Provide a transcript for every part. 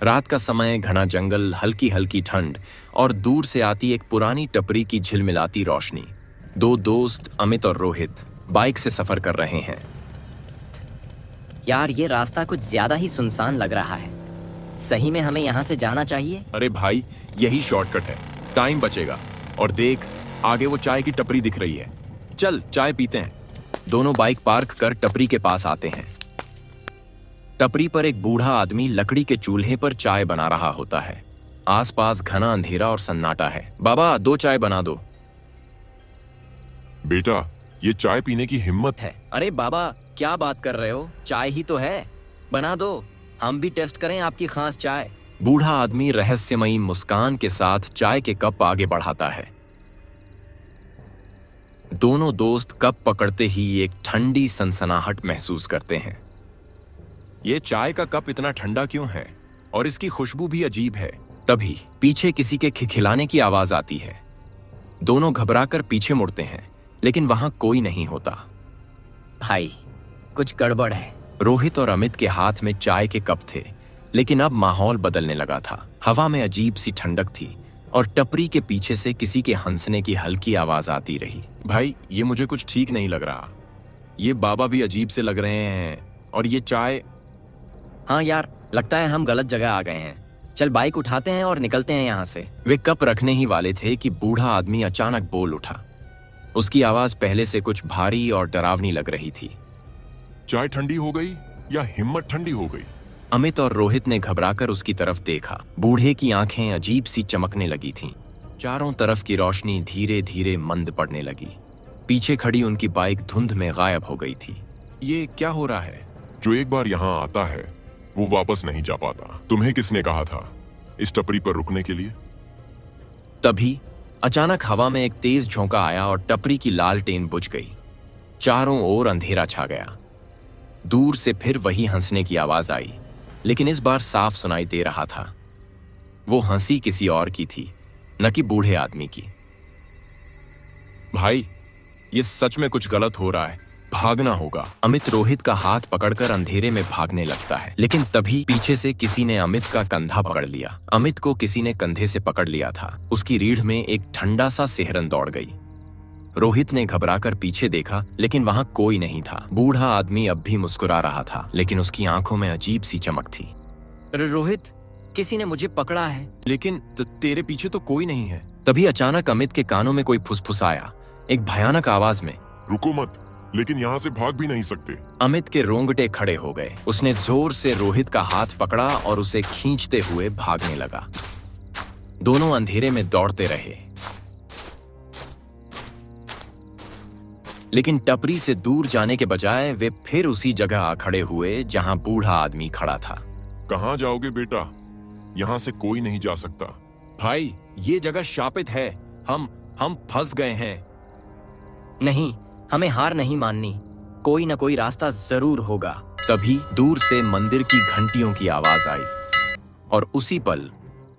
रात का समय, घना जंगल, हल्की हल्की ठंड और दूर से आती एक पुरानी टपरी की झिलमिलाती रोशनी। दो दोस्त अमित और रोहित बाइक से सफर कर रहे हैं। यार, ये रास्ता कुछ ज्यादा ही सुनसान लग रहा है। सही में हमें यहाँ से जाना चाहिए? अरे भाई, यही शॉर्टकट है, टाइम बचेगा। और देख, आगे वो चाय की टपरी दिख रही है। चल चाय पीते हैं। दोनों बाइक पार्क कर टपरी के पास आते हैं। टपरी पर एक बूढ़ा आदमी लकड़ी के चूल्हे पर चाय बना रहा होता है। आसपास घना अंधेरा और सन्नाटा है। बाबा, 2 चाय बना दो। बेटा, ये चाय पीने की हिम्मत है। अरे बाबा, क्या बात कर रहे हो? चाय ही तो है, बना दो। हम भी टेस्ट करें आपकी खास चाय। बूढ़ा आदमी रहस्यमयी मुस्कान के साथ चाय के कप आगे बढ़ाता है। दोनों दोस्त कप पकड़ते ही एक ठंडी सनसनाहट महसूस करते हैं। ये चाय का कप इतना ठंडा क्यों है? और इसकी खुशबू भी अजीब है। तभी पीछे किसी के खिखिलाने की आवाज आती है। दोनों घबराकर पीछे मुड़ते हैं, लेकिन वहां कोई नहीं होता। भाई, कुछ गड़बड़ है। रोहित और अमित के हाथ में चाय के कप थे, लेकिन अब माहौल बदलने लगा था। हवा में अजीब सी ठंडक थी और टपरी के पीछे से किसी के हंसने की हल्की आवाज आती रही। भाई, ये मुझे कुछ ठीक नहीं लग रहा। ये बाबा भी अजीब से लग रहे हैं, और ये चाय। हाँ यार, लगता है हम गलत जगह आ गए हैं। चल बाइक उठाते हैं और निकलते हैं यहाँ से। वे कप रखने ही वाले थे कि बूढ़ा आदमी अचानक बोल उठा। उसकी आवाज पहले से कुछ भारी और डरावनी लग रही थी। चाय ठंडी हो गई या हिम्मत ठंडी हो गई? अमित और रोहित ने घबराकर उसकी तरफ देखा। बूढ़े की आंखें अजीब सी चमकने लगी थीं। चारों तरफ की रोशनी धीरे धीरे मंद पड़ने लगी। पीछे खड़ी उनकी बाइक धुंध में गायब हो गई थी। ये क्या हो रहा है? जो एक बार यहाँ आता है वो वापस नहीं जा पाता। तुम्हें किसने कहा था इस टपरी पर रुकने के लिए? तभी अचानक हवा में एक तेज झोंका आया और टपरी की लालटेन बुझ गई। चारों ओर अंधेरा छा गया। दूर से फिर वही हंसने की आवाज आई, लेकिन इस बार साफ सुनाई दे रहा था। वो हंसी किसी और की थी, न कि बूढ़े आदमी की। भाई, ये सच में कुछ गलत हो रहा है, भागना होगा। अमित रोहित का हाथ पकड़कर अंधेरे में भागने लगता है, लेकिन तभी पीछे से किसी ने अमित का कंधा पकड़ लिया। अमित को किसी ने कंधे से पकड़ लिया था। उसकी रीढ़ में एक ठंडा सा सिहरन दौड़ गई। रोहित ने घबराकर पीछे देखा, लेकिन वहां कोई नहीं था। बूढ़ा आदमी अब भी मुस्कुरा रहा था, लेकिन उसकी आंखों में अजीब सी चमक थी। रोहित, किसी ने मुझे पकड़ा है। लेकिन तेरे पीछे तो कोई नहीं है। तभी अचानक अमित के कानों में कोई फुसफुसाया, एक भयानक आवाज में। रुको मत, लेकिन यहाँ से भाग भी नहीं सकते। अमित के रोंगटे खड़े हो गए। उसने जोर से रोहित का हाथ पकड़ा और उसे खींचते हुए भागने लगा। दोनों अंधेरे में दौड़ते रहे, लेकिन टपरी से दूर जाने के बजाय वे फिर उसी जगह आ खड़े हुए जहां बूढ़ा आदमी खड़ा था। कहाँ जाओगे बेटा? यहाँ से कोई नहीं जा सकता। भाई, ये जगह शापित है। हम फंस गए हैं। नहीं, हमें हार नहीं माननी। कोई न कोई रास्ता जरूर होगा। तभी दूर से मंदिर की घंटियों की आवाज आई, और उसी पल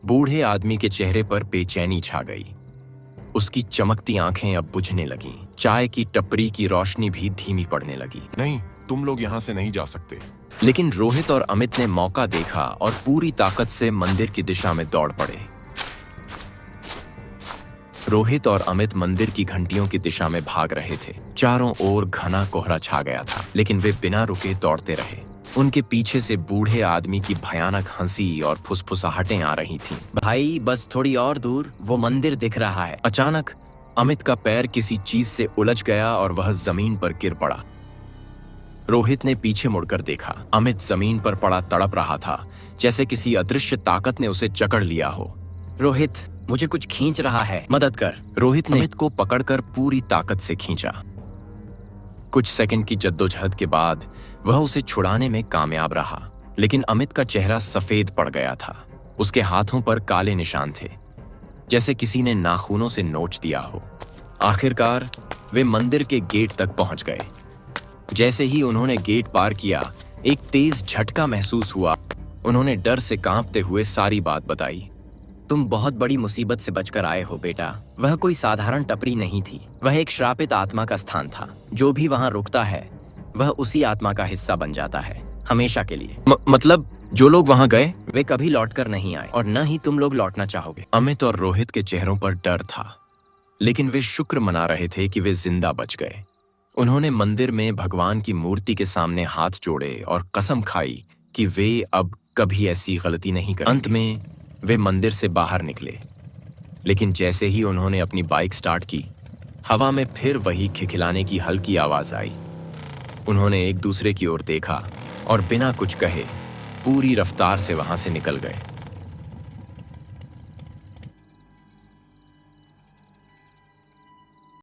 बूढ़े आदमी के चेहरे पर बेचैनी छा गई। उसकी चमकती आंखें अब बुझने लगीं। चाय की टपरी की रोशनी भी धीमी पड़ने लगी। नहीं, तुम लोग यहाँ से नहीं जा सकते। लेकिन रोहित और अमित ने मौका देखा और पूरी ताकत से मंदिर की दिशा में दौड़ पड़े। रोहित और अमित मंदिर की घंटियों की दिशा में भाग रहे थे। चारों ओर घना कोहरा छा गया था, लेकिन वे बिना रुके दौड़ते रहे। उनके पीछे से बूढ़े आदमी की भयानक हंसी और फुसफुसाहटें आ रही थीं। भाई, बस थोड़ी और दूर वो मंदिर दिख रहा है। अचानक अमित का पैर किसी चीज से उलझ गया और वह जमीन पर गिर पड़ा। रोहित ने पीछे मुड़कर देखा। अमित जमीन पर पड़ा तड़प रहा था, जैसे किसी अदृश्य ताकत ने उसे जकड़ लिया हो। रोहित, मुझे कुछ खींच रहा है, मदद कर। रोहित ने अमित को पकड़कर पूरी ताकत से खींचा। कुछ सेकंड की जद्दोजहद के बाद वह उसे छुड़ाने में कामयाब रहा, लेकिन अमित का चेहरा सफेद पड़ गया था। उसके हाथों पर काले निशान थे, जैसे किसी ने नाखूनों से नोच दिया हो। आखिरकार वे मंदिर के गेट तक पहुंच गए। जैसे ही उन्होंने गेट पार किया, एक तेज झटका महसूस हुआ। उन्होंने डर से कांपते हुए सारी बात बताई। तुम बहुत बड़ी मुसीबत से बचकर आए हो बेटा। वह कोई साधारण टपरी नहीं थी, वह एक श्रापित आत्मा का स्थान था। जो भी वहां रुकता है, वह उसी आत्मा का हिस्सा बन जाता है, हमेशा के लिए। मतलब जो लोग वहां गए वे कभी लौटकर नहीं आए और न ही तुम लोग लौटना चाहोगे। अमित और रोहित के चेहरों पर डर था, लेकिन वे शुक्र मना रहे थे कि वे जिंदा बच गए। उन्होंने मंदिर में भगवान की मूर्ति के सामने हाथ जोड़े और कसम खाई कि वे अब कभी ऐसी गलती नहीं करेंगे। अंत में वे मंदिर से बाहर निकले, लेकिन जैसे ही उन्होंने अपनी बाइक स्टार्ट की, हवा में फिर वही खिखिलाने की हल्की आवाज आई। उन्होंने एक दूसरे की ओर देखा और बिना कुछ कहे पूरी रफ्तार से वहां से निकल गए।